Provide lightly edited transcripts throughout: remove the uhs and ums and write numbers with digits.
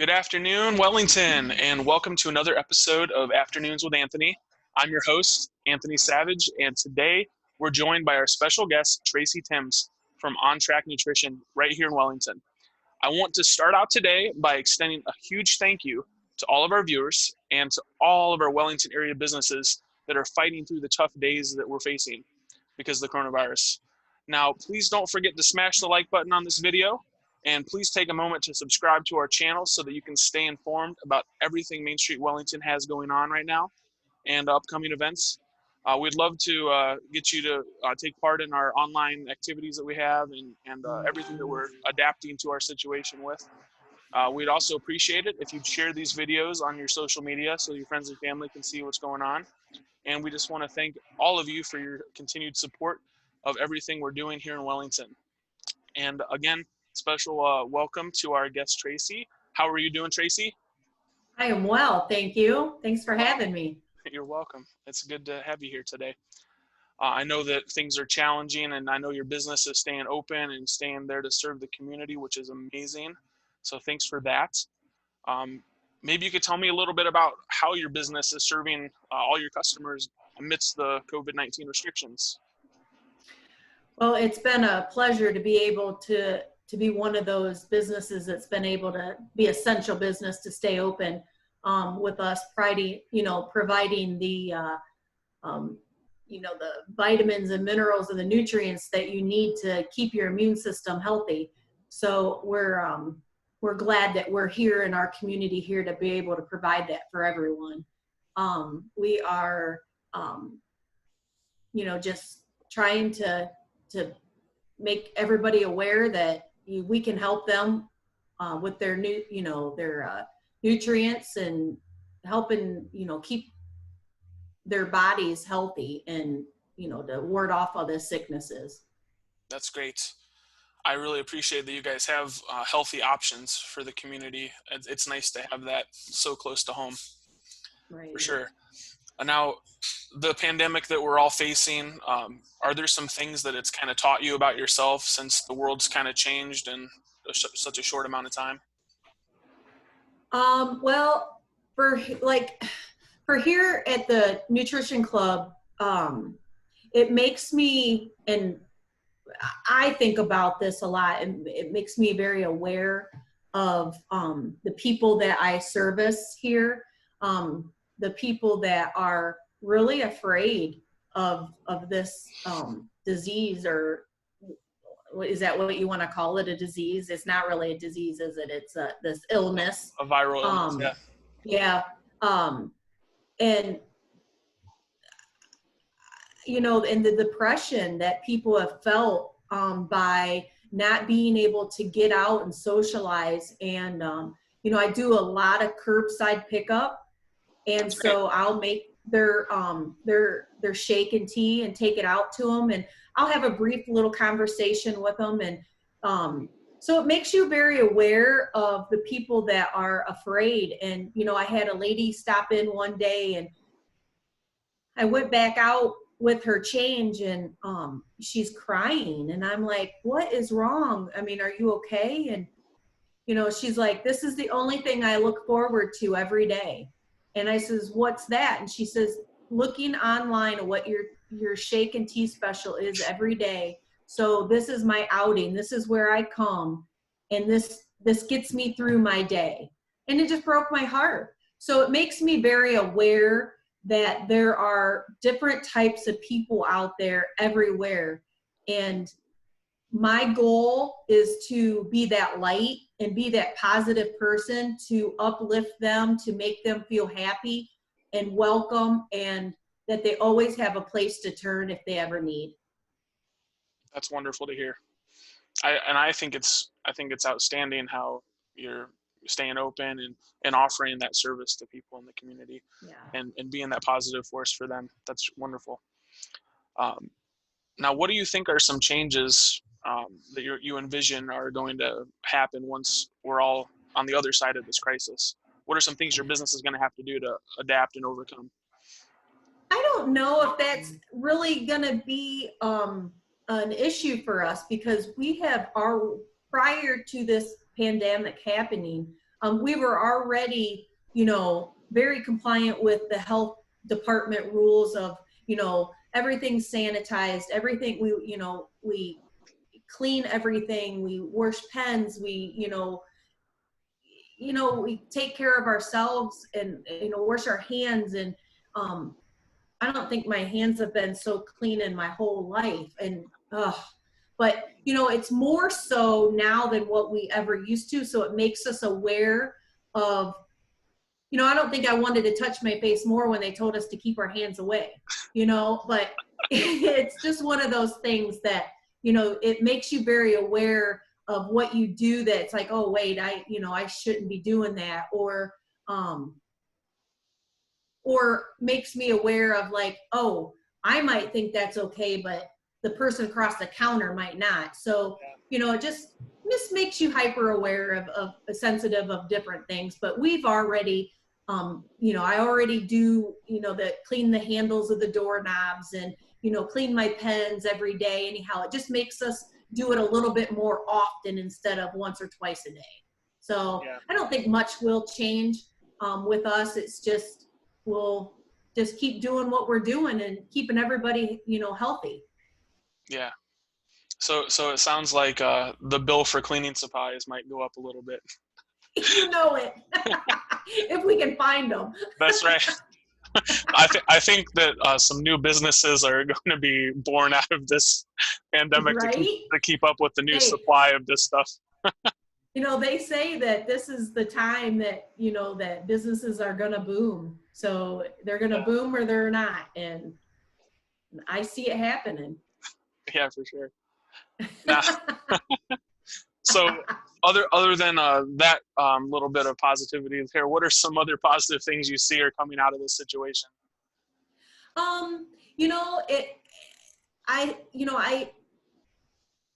Good afternoon, Wellington, and welcome to another episode of Afternoons with Anthony. I'm your host, Anthony Savage, and today we're joined by our special guest, Tracey Timbs from On Track Nutrition right here in Wellington. I want to start out today by extending a huge thank you to all of our viewers and to all of our Wellington area businesses that are fighting through the tough days that we're facing because of the coronavirus. Now, please don't forget to smash the like button on this video. And please take a moment to subscribe to our channel so that you can stay informed about everything Main Street Wellington has going on right now and upcoming events. We'd love to get you to take part in our online activities that we have and everything that we're adapting to our situation with. We'd also appreciate it if you'd share these videos on your social media so your friends and family can see what's going on. And we just want to thank all of you for your continued support of everything we're doing here in Wellington. And again, special welcome to our guest, Tracey. How are you doing, Tracey? I am well, thank you. Thanks for having me. You're welcome. It's good to have you here today. I know that things are challenging, and I know your business is staying open and staying there to serve the community, which is amazing. So thanks for that. Maybe you could tell me a little bit about how your business is serving all your customers amidst the COVID-19 restrictions. Well, it's been a pleasure to be able to be one of those businesses that's been able to be essential business to stay open with us, providing the the vitamins and minerals and the nutrients that you need to keep your immune system healthy. So we're glad that we're here in our community here to be able to provide that for everyone. We are just trying to make everybody aware that we can help them with their nutrients and helping keep their bodies healthy and to ward off all the sicknesses. That's great. I really appreciate that you guys have healthy options for the community. It's nice to have that so close to home. Right. For sure. Now, the pandemic that we're all facing, are there some things that it's kind of taught you about yourself since the world's kind of changed in such a short amount of time? Well, for here at the Nutrition Club, it makes me, and I think about this a lot, and it makes me very aware of the people that I service here, the people that are really afraid of this disease, or is that what you want to call it, a disease? It's not really a disease, is it? It's this illness. A viral illness, yeah. And and the depression that people have felt by not being able to get out and socialize. And I do a lot of curbside pickup, and That's so great. I'll make their shake and tea and take it out to them, and I'll have a brief little conversation with them. And so it makes you very aware of the people that are afraid. And I had a lady stop in one day, and I went back out with her change, and she's crying, and I'm like, what is wrong? I mean, are you okay? And she's like, this is the only thing I look forward to every day. And I says, what's that? And she says, looking online at what your shake and tea special is every day. So this is my outing. This is where I come, and this gets me through my day. And it just broke my heart. So it makes me very aware that there are different types of people out there everywhere. And my goal is to be that light and be that positive person, to uplift them, to make them feel happy and welcome, and that they always have a place to turn if they ever need. That's wonderful to hear. I think it's outstanding how you're staying open and offering that service to people in the community, and being that positive force for them. That's wonderful. Now, what do you think are some changes that you envision are going to happen once we're all on the other side of this crisis? What are some things your business is going to have to do to adapt and overcome? I don't know if that's really going to be an issue for us, because we have prior to this pandemic happening, We were already, very compliant with the health department rules of, everything sanitized, everything, we clean everything, we wash pens, we take care of ourselves and, wash our hands. And I don't think my hands have been so clean in my whole life. And, but, it's more so now than what we ever used to. So it makes us aware of, I don't think I wanted to touch my face more when they told us to keep our hands away, but it's just one of those things that, it makes you very aware of what you do, that it's like, oh, wait, I shouldn't be doing that. Or makes me aware of like, oh, I might think that's okay, but the person across the counter might not. So, it just makes you hyper aware of sensitive of different things. But we've already, I already do, clean the handles of the doorknobs and, clean my pens every day. Anyhow, it just makes us do it a little bit more often instead of once or twice a day. So I don't think much will change with us. It's just, we'll just keep doing what we're doing and keeping everybody, healthy. Yeah. So it sounds like the bill for cleaning supplies might go up a little bit. You know it. If we can find them. That's right. I think that some new businesses are going to be born out of this pandemic, right? to keep up with the new supply of this stuff. They say that this is the time that, that businesses are going to boom. So they're going to boom or they're not. And I see it happening. Yeah, for sure. Now, so other than that little bit of positivity here, what are some other positive things you see are coming out of this situation? I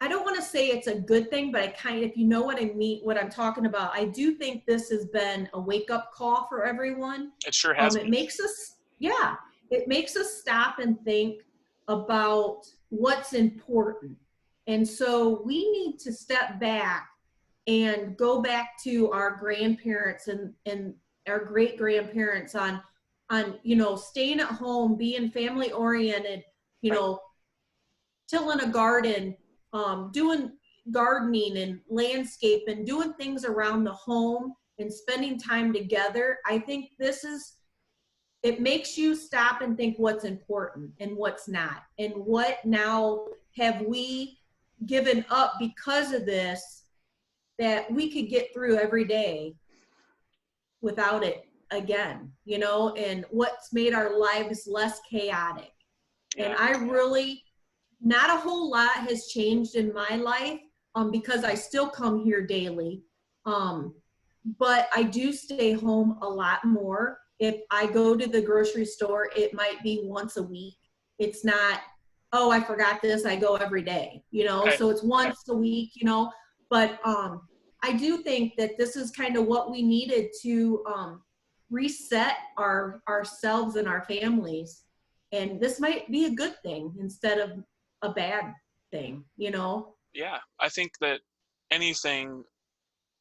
don't want to say it's a good thing, but if you know what I mean, what I'm talking about, I do think this has been a wake up call for everyone. It sure has. It makes us stop and think about what's important. And so we need to step back and go back to our grandparents and our great grandparents on staying at home, being family oriented, tilling a garden, doing gardening and landscape and doing things around the home and spending time together. I think it makes you stop and think what's important and what's not, and what now have we given up because of this that we could get through every day without it again, and what's made our lives less chaotic. And I really, not a whole lot has changed in my life because I still come here daily. But I do stay home a lot more. If I go to the grocery store, it might be once a week. It's not, oh, I forgot this, I go every day, so it's once a week, but I do think that this is kind of what we needed to reset ourselves and our families. And this might be a good thing instead of a bad thing, Yeah, I think that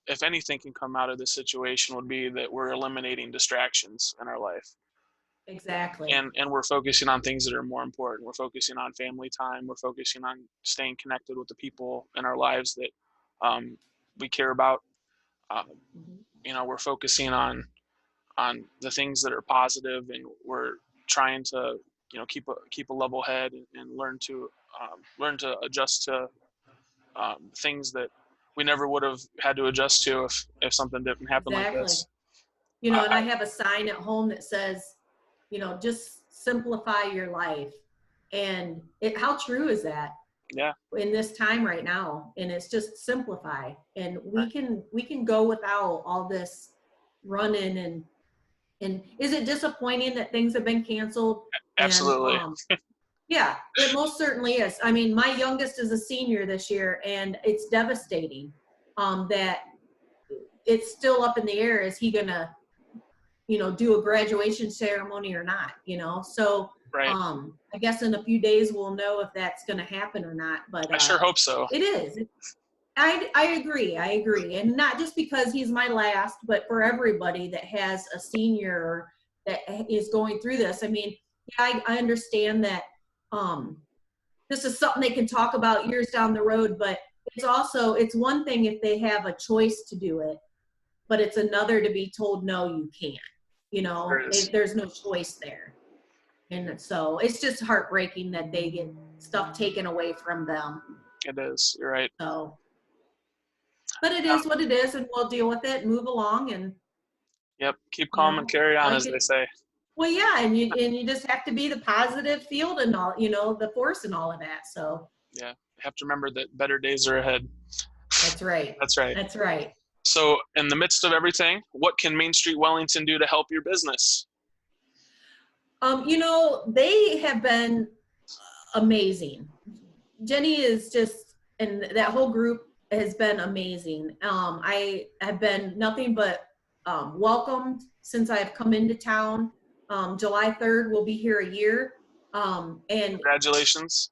if anything can come out of this situation, would be that we're eliminating distractions in our life. Exactly. And we're focusing on things that are more important. We're focusing on family time. We're focusing on staying connected with the people in our lives that we care about. We're focusing on the things that are positive, and we're trying to keep a level head and learn to adjust to things that we never would have had to adjust to if something didn't happen like this. And I have a sign at home that says, just simplify your life. And how true is that? Yeah. In this time right now, and it's just simplify, and we can go without all this running. And is it disappointing that things have been canceled? Absolutely. And, yeah, it most certainly is. I mean, my youngest is a senior this year, and it's devastating that it's still up in the air. Is he gonna, do a graduation ceremony or not? So right. I guess in a few days we'll know if that's going to happen or not. But I sure hope so. It is. I agree. I agree. And not just because he's my last, but for everybody that has a senior that is going through this. I mean, yeah, I understand that this is something they can talk about years down the road, but it's one thing if they have a choice to do it, but it's another to be told, no, you can't. There's no choice there. And so it's just heartbreaking that they get stuff taken away from them. It is. You're right. So, but it is what it is, and we'll deal with it and move along. And yep, keep calm and carry on, as they say. Well, yeah, and you just have to be the positive field and all, the force and all of that. So yeah, you have to remember that better days are ahead. That's right. That's right. That's right. So, in the midst of everything, what can Main Street Wellington do to help your business? They have been amazing. Jenny is just, and that whole group has been amazing. I have been nothing but welcomed since I've come into town. July 3rd, we'll be here a year. And congratulations.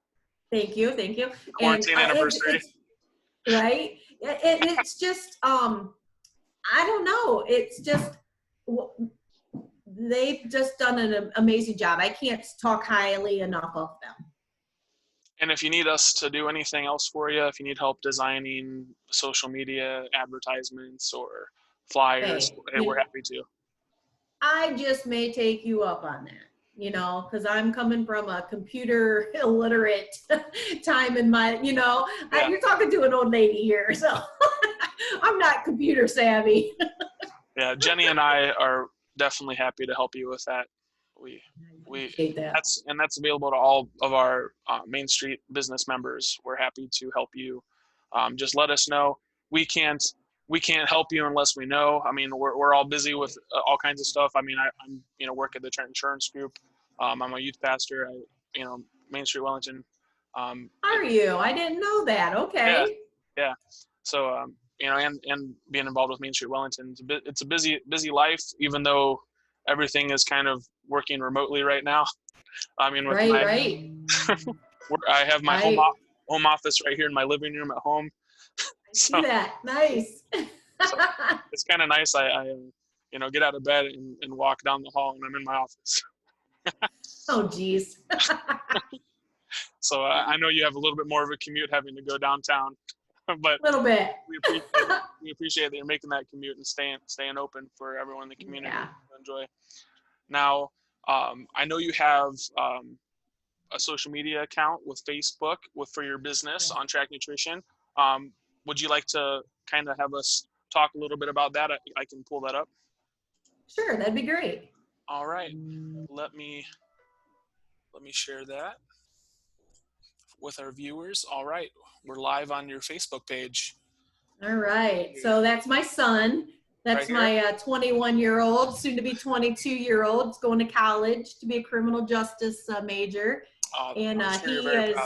Thank you. Quarantine anniversary. Right. It's just, I don't know. It's just, they've just done an amazing job. I can't talk highly enough of them. And if you need us to do anything else for you, if you need help designing social media advertisements or flyers, we're happy to. I just may take you up on that, because I'm coming from a computer illiterate time in my, Yeah. You're talking to an old lady here, so I'm not computer savvy. Yeah, Jenny and I are definitely happy to help you with that. We that's available to all of our Main Street business members. We're happy to help you. Just let us know. We can't help you unless we know. I mean, we're all busy with all kinds of stuff. I mean, I'm work at the Trent Insurance Group. I'm a youth pastor. Main Street Wellington. Are you? I didn't know that. Okay. Yeah. So and being involved with Main Street Wellington, it's a busy life, even though everything is kind of working remotely right now. I mean, with right. I have my home office right here in my living room at home. So, I see that. Nice. So it's kind of nice. I get out of bed and walk down the hall, and I'm in my office. Oh, geez. So I know you have a little bit more of a commute having to go downtown, but a little bit. We appreciate that you're making that commute and staying open for everyone in the community to enjoy. Now, I know you have a social media account with Facebook for your business on Track Nutrition. Would you like to kind of have us talk a little bit about that? I can pull that up. Sure, that'd be great. All right, let me share that with our viewers. All right, we're live on your Facebook page. All right, so that's my son. That's right, my 21-year-old, soon to be 22-year-old, going to college to be a criminal justice major. And he is,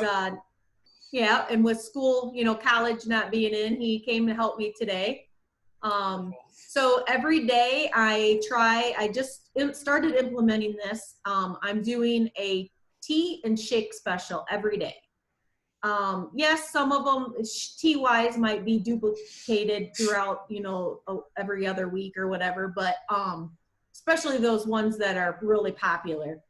and with school, college not being in, he came to help me today. So every day I just started implementing this. I'm doing a tea and shake special every day. Yes, some of them tea-wise might be duplicated throughout, every other week or whatever, but especially those ones that are really popular.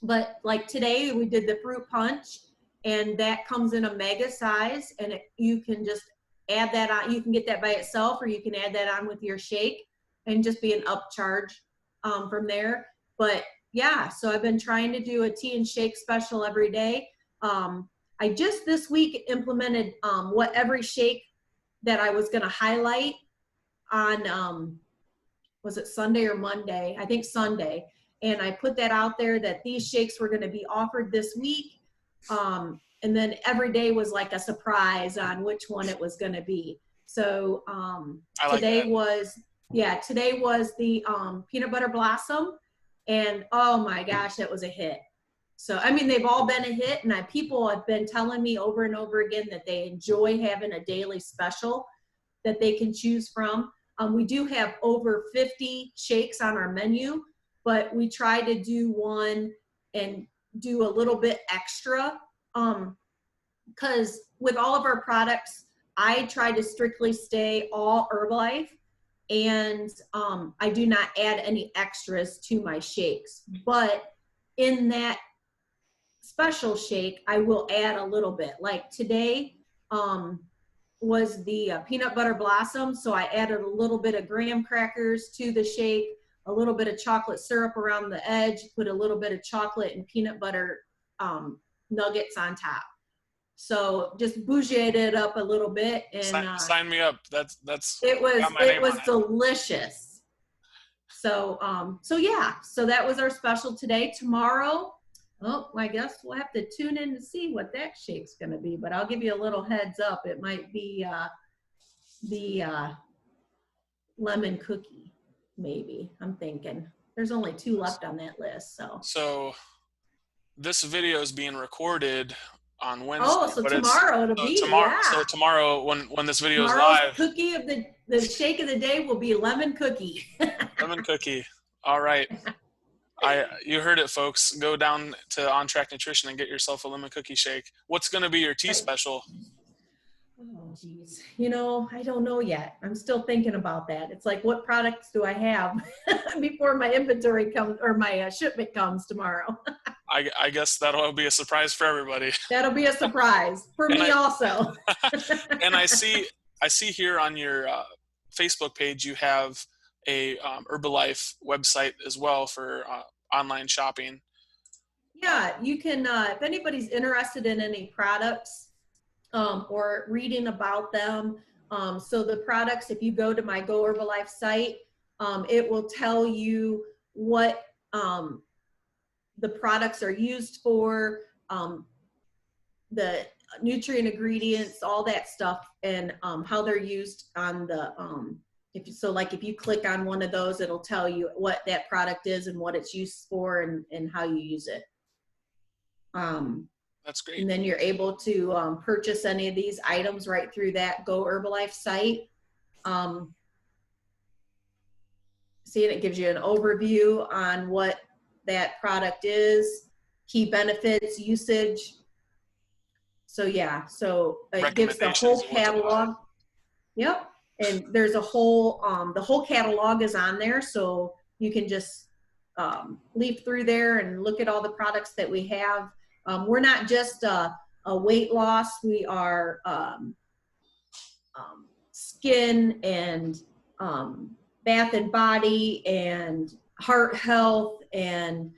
But like today we did the fruit punch, and that comes in a mega size, and you can just add that on. You can get that by itself, or you can add that on with your shake and just be an upcharge from there. But yeah, so I've been trying to do a tea and shake special every day. I just this week implemented what every shake that I was going to highlight on, was it Sunday or Monday? I think Sunday. And I put that out there that these shakes were going to be offered this week. And then every day was like a surprise on which one it was going to be. So today was the peanut butter blossom. And oh my gosh, that was a hit. So, I mean, they've all been a hit, and people have been telling me over and over again that they enjoy having a daily special that they can choose from. We do have over 50 shakes on our menu, but we try to do one and do a little bit extra because with all of our products, I try to strictly stay all Herbalife, and I do not add any extras to my shakes. But in that special shake, I will add a little bit. Like today was the peanut butter blossom, so I added a little bit of graham crackers to the shake, a little bit of chocolate syrup around the edge, put a little bit of chocolate and peanut butter nuggets on top. So just bougieed it up a little bit, and Sign me up. That's it was it. delicious. So so yeah, so that was our special today. Tomorrow, oh, I guess we'll have to tune in to see what that shake's going to be, but I'll give you a little heads up. It might be the lemon cookie, maybe. I'm thinking there's only 2 left on that list. So this video is being recorded on Wednesday. Oh, so tomorrow it'll be, tomorrow, yeah. So tomorrow, when this video Tomorrow's is live, cookie of the shake of the day will be lemon cookie. lemon cookie. All right. You heard it, folks. Go down to On Track Nutrition and get yourself a lemon cookie shake. What's going to be your tea special? Oh, geez. You know, I don't know yet. I'm still thinking about that. It's like, what products do I have before my inventory comes, or my shipment comes tomorrow? I guess that'll be a surprise for everybody. That'll be a surprise for me also. And I see here on your Facebook page, you have a Herbalife website as well for online shopping. Yeah, you can, if anybody's interested in any products or reading about them. So the products, if you go to my Go Herbalife site, it will tell you what the products are used for, the nutrient ingredients, all that stuff, and how they're used on the, if you click on one of those, it'll tell you what that product is and what it's used for, and how you use it. That's great. And then you're able to purchase any of these items right through that Go Herbalife site. See, it gives you an overview on what that product is, key benefits, usage. So yeah, so it gives the whole catalog. Yep, and there's a whole, the whole catalog is on there, so you can just leaf through there and look at all the products that we have. We're not just a weight loss, we are skin and bath and body and heart health and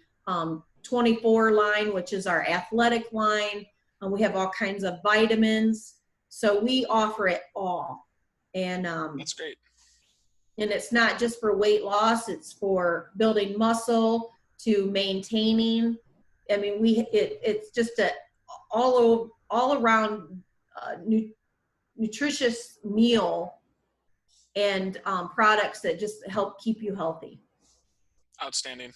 24 line, which is our athletic line. We have all kinds of vitamins. So we offer it all. And that's great. And it's not just for weight loss, it's for building muscle, to maintaining. I mean, it's just a all around nutritious meal and products that just help keep you healthy. Outstanding.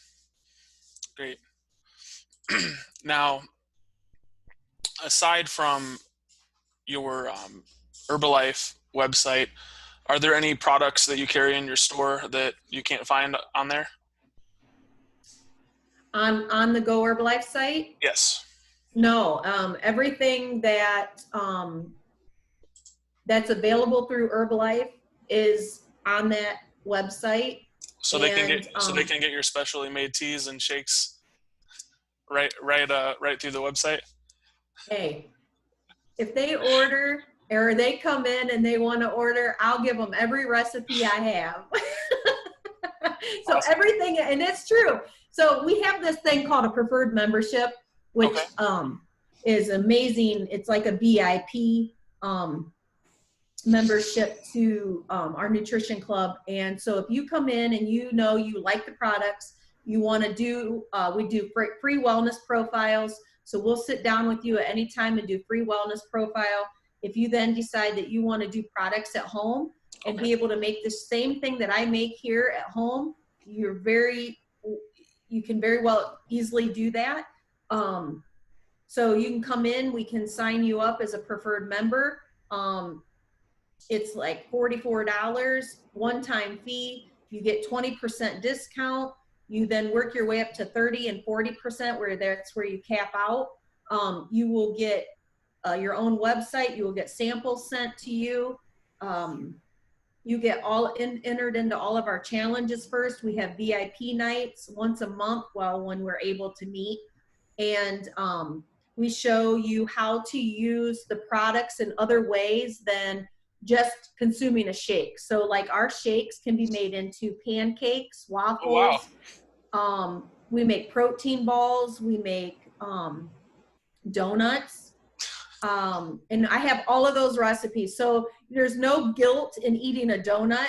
Great. Now, aside from your Herbalife website, are there any products that you carry in your store that you can't find on there? On the Go Herbalife site? Yes. No, everything that that's available through Herbalife is on that website. So they can get your specially made teas and shakes right through the website. Hey, if they order or they come in and they want to order, I'll give them every recipe I have. So awesome. Everything, and it's true. So we have this thing called a preferred membership, which is amazing. It's like a VIP membership to our nutrition club. And so if you come in and you know you like the products, you want to do, we do free wellness profiles. So we'll sit down with you at any time and do free wellness profile. If you then decide that you want to do products at home and be able to make the same thing that I make here at home, you can very well easily do that. So you can come in, we can sign you up as a preferred member. It's like $44, one-time fee. You get 20% discount. You then work your way up to 30 and 40%, where that's where you cap out. You will get your own website. You will get samples sent to you. You get all entered into all of our challenges first. We have VIP nights once a month when we're able to meet. And we show you how to use the products in other ways than just consuming a shake. So like our shakes can be made into pancakes, waffles. Oh, wow. We make protein balls. We make donuts. And I have all of those recipes. So there's no guilt in eating a donut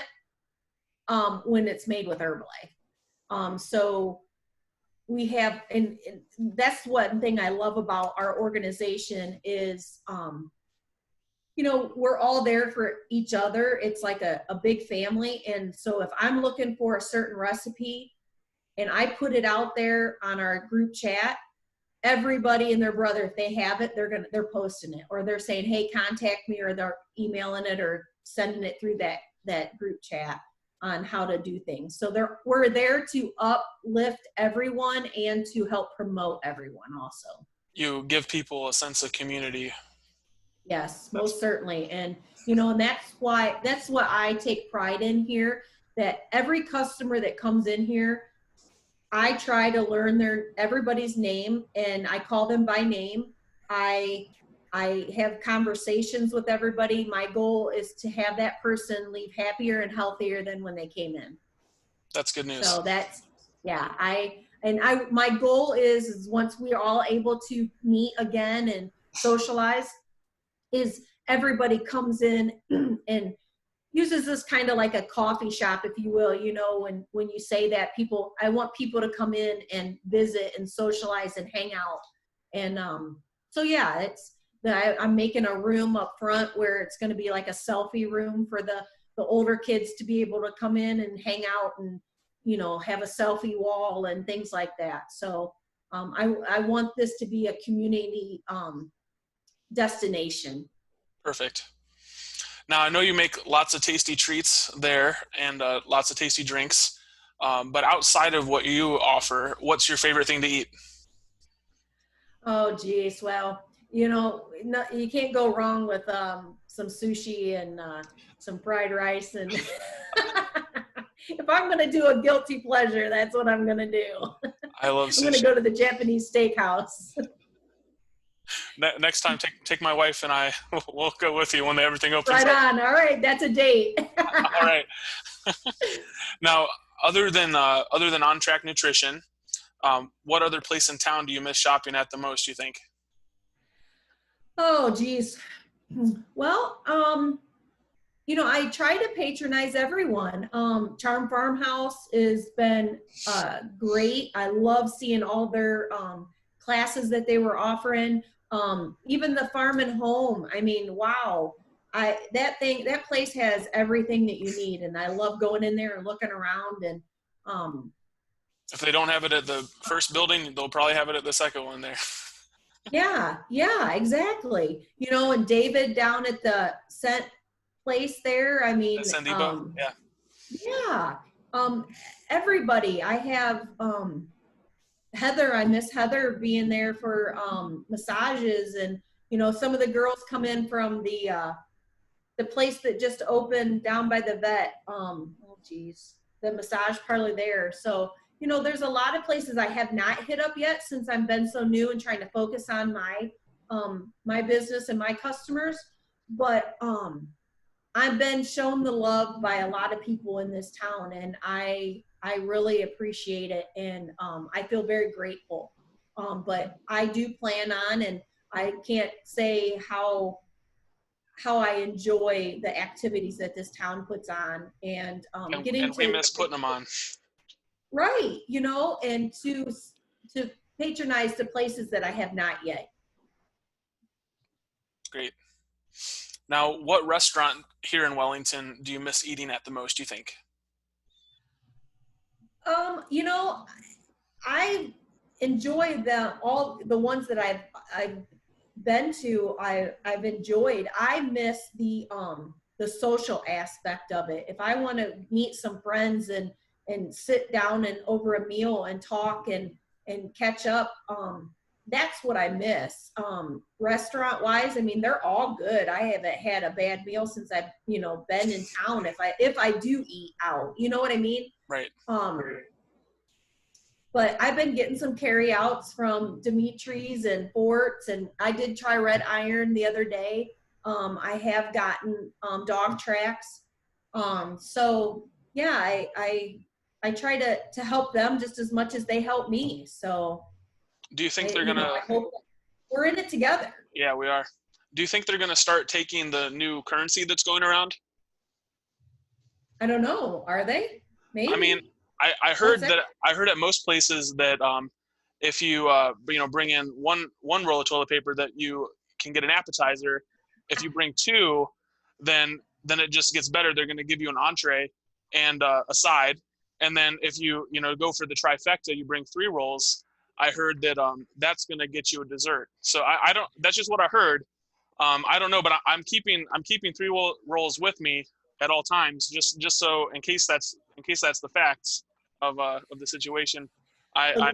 when it's made with Herbalife. So we have, and that's one thing I love about our organization is, we're all there for each other. It's like a big family. And so if I'm looking for a certain recipe and I put it out there on our group chat, everybody and their brother, if they have it, they're posting it, or they're saying, hey, contact me, or they're emailing it or sending it through that group chat on how to do things. So we're there to uplift everyone and to help promote everyone also. You give people a sense of community. Yes, most certainly. And, and that's what I take pride in here, that every customer that comes in here, I try to learn everybody's name, and I call them by name. I have conversations with everybody. My goal is to have that person leave happier and healthier than when they came in. That's good news. So my goal is once we are all able to meet again and socialize, is everybody comes in and uses this kind of like a coffee shop, if you will, when you say that, I want people to come in and visit and socialize and hang out. And I'm making a room up front where it's going to be like a selfie room for the older kids to be able to come in and hang out and, have a selfie wall and things like that. So I want this to be a community destination. Perfect. Now, I know you make lots of tasty treats there and lots of tasty drinks, but outside of what you offer, what's your favorite thing to eat? Oh, geez. Well, you can't go wrong with some sushi and some fried rice. And if I'm going to do a guilty pleasure, that's what I'm going to do. I love sushi. I'm going to go to the Japanese steakhouse. Next time, take my wife and I. We'll go with you when everything opens right up. on. All right, that's a date. All right. Now, other than On Track Nutrition, what other place in town do you miss shopping at the most, you think? Oh, geez. Well, I try to patronize everyone. Charm Farmhouse has been great. I love seeing all their classes that they were offering. Even the Farm and Home. I mean, wow. That place has everything that you need, and I love going in there and looking around. And if they don't have it at the first building, they'll probably have it at the second one there. Yeah, exactly. And David down at the Scent place there. I mean, yeah. Everybody. I have Heather. I miss Heather being there for massages, and some of the girls come in from the place that just opened down by the vet. The massage parlor there. So there's a lot of places I have not hit up yet since I've been so new and trying to focus on my business and my customers. But I've been shown the love by a lot of people in this town, and I really appreciate it, and I feel very grateful. But I do plan on, and I can't say how I enjoy the activities that this town puts on, and we miss putting them on. Right, and to patronize the places that I have not yet. Great. Now, what restaurant here in Wellington do you miss eating at the most, you think? I enjoy all the ones that I've been to. I've enjoyed. I miss the social aspect of it. If I want to meet some friends and sit down and over a meal and talk and catch up, that's what I miss. Restaurant wise, I mean, they're all good. I haven't had a bad meal since I've, been in town. If I do eat out, you know what I mean? Right. But I've been getting some carry outs from Dimitri's and Fort's, and I did try Red Iron the other day. I have gotten dog tracks. So yeah, I try to help them just as much as they help me. So do you think they're gonna? I hope we're in it together. Yeah, we are. Do you think they're gonna start taking the new currency that's going around? I don't know. Are they? Maybe. I mean, I heard at most places that if you bring in one roll of toilet paper that you can get an appetizer. If you bring two, then it just gets better. They're going to give you an entree and a side, and then if you go for the trifecta, you bring 3 rolls. I heard that that's going to get you a dessert. So I don't. That's just what I heard. I don't know, but I'm keeping 3 rolls with me at all times, just so in case that's the facts of the situation. I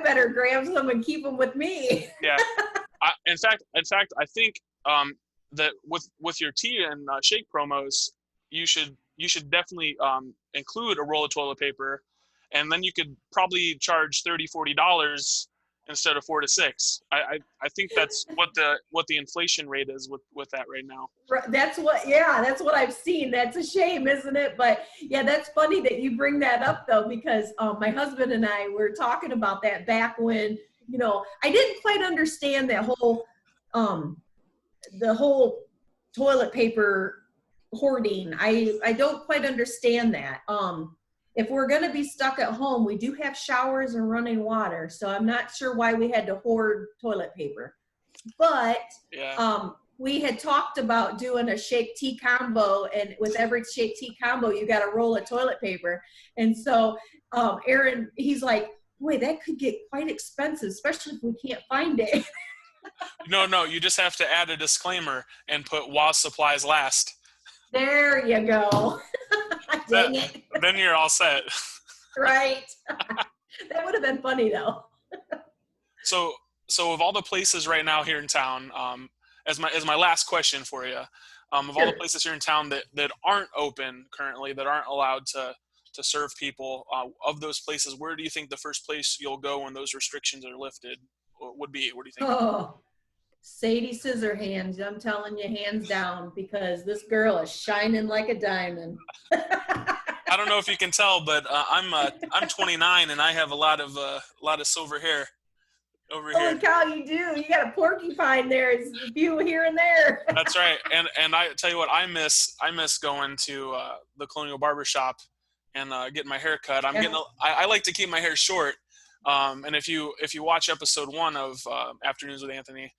better grab some and keep them with me. Yeah. In fact, I think that with your tea and shake promos, you should definitely include a roll of toilet paper, and then you could probably charge $30-$40 instead of 4 to 6. I think that's what the inflation rate is with that right now. That's what I've seen. That's a shame, isn't it? But yeah, that's funny that you bring that up though, because my husband and I were talking about that back when, I didn't quite understand that whole the whole toilet paper hoarding. I don't quite understand that. If we're going to be stuck at home, we do have showers and running water. So I'm not sure why we had to hoard toilet paper. But yeah. We had talked about doing a shake tea combo, and with every shake tea combo, you got a roll of toilet paper. And so Aaron, he's like, boy, that could get quite expensive, especially if we can't find it. No, you just have to add a disclaimer and put while supplies last. There you go. Dang it. Then you're all set. Right. That would have been funny though. So of all the places right now here in town, as my last question for you, of Sure. all the places here in town that aren't open currently, that aren't allowed to serve people, of those places, where do you think the first place you'll go when those restrictions are lifted would be? What do you think? Oh, Sadie Scissorhands, I'm telling you, hands down, because this girl is shining like a diamond. I don't know if you can tell, but I'm 29 and I have a lot of silver hair over here. Holy cow, you do! You got a porcupine there. It's a few here and there. That's right, and I tell you what, I miss going to the Colonial Barber Shop and getting my hair cut. I like to keep my hair short. And if you watch episode 1 of Afternoons with Anthony,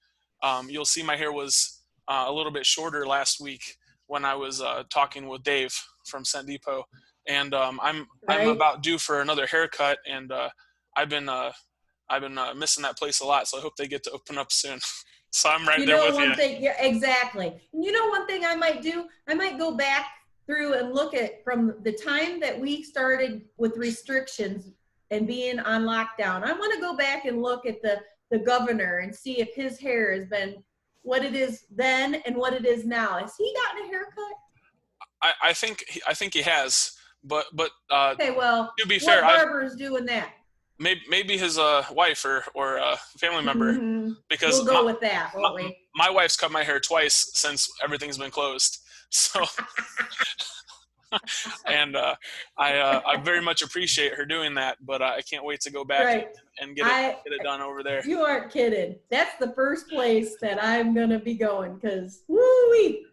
you'll see my hair was a little bit shorter last week when I was talking with Dave from Scent Depot, and I'm about due for another haircut, and I've been missing that place a lot, so I hope they get to open up soon. So I'm right there with you. Yeah, exactly. You know, one thing I might do, I might go back through and look at from the time that we started with restrictions and being on lockdown. I want to go back and look at the governor and see if his hair has been what it is then and what it is now. Has he gotten a haircut? I think he has, but okay, well, to be fair, what barber is doing that? Maybe his wife or a family member, Mm-hmm. because we'll go with that, won't we? My wife's cut my hair twice since everything's been closed. So, and I very much appreciate her doing that, but I can't wait to go back and get it done over there. You aren't kidding. That's the first place that I'm gonna be going, because woo-wee.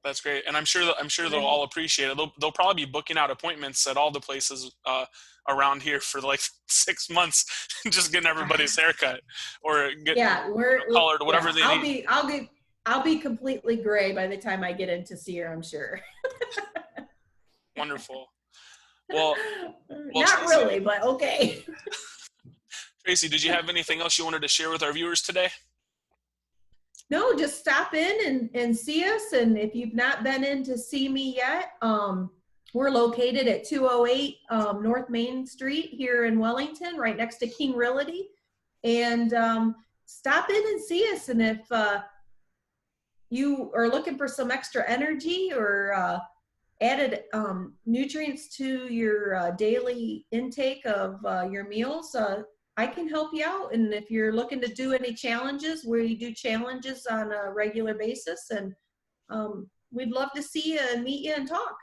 That's great, and I'm sure they'll all appreciate it. They'll probably be booking out appointments at all the places around here for like 6 months, just getting everybody's haircut or getting colored, whatever they need. I'll be completely gray by the time I get in to see her, I'm sure. Wonderful. Well, not Tracey, really, but okay. Tracey, did you have anything else you wanted to share with our viewers today? No, just stop in and see us. And if you've not been in to see me yet, we're located at 208 North Main Street here in Wellington, right next to King Realty. and stop in and see us. And if you are looking for some extra energy or added nutrients to your daily intake of your meals, I can help you out. And if you're looking to do any challenges, we do challenges on a regular basis, and we'd love to see you and meet you and talk.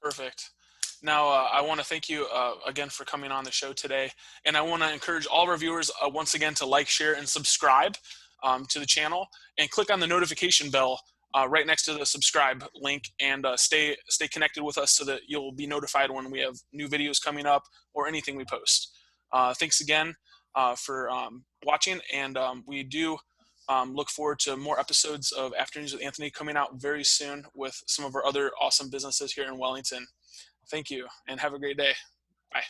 Perfect. Now, I want to thank you again for coming on the show today. And I want to encourage all of our viewers once again to like, share, and subscribe to the channel, and click on the notification bell right next to the subscribe link, and stay connected with us so that you'll be notified when we have new videos coming up or anything we post. Thanks again for watching, and we do look forward to more episodes of Afternoons with Anthony coming out very soon with some of our other awesome businesses here in Wellington. Thank you, and have a great day. Bye.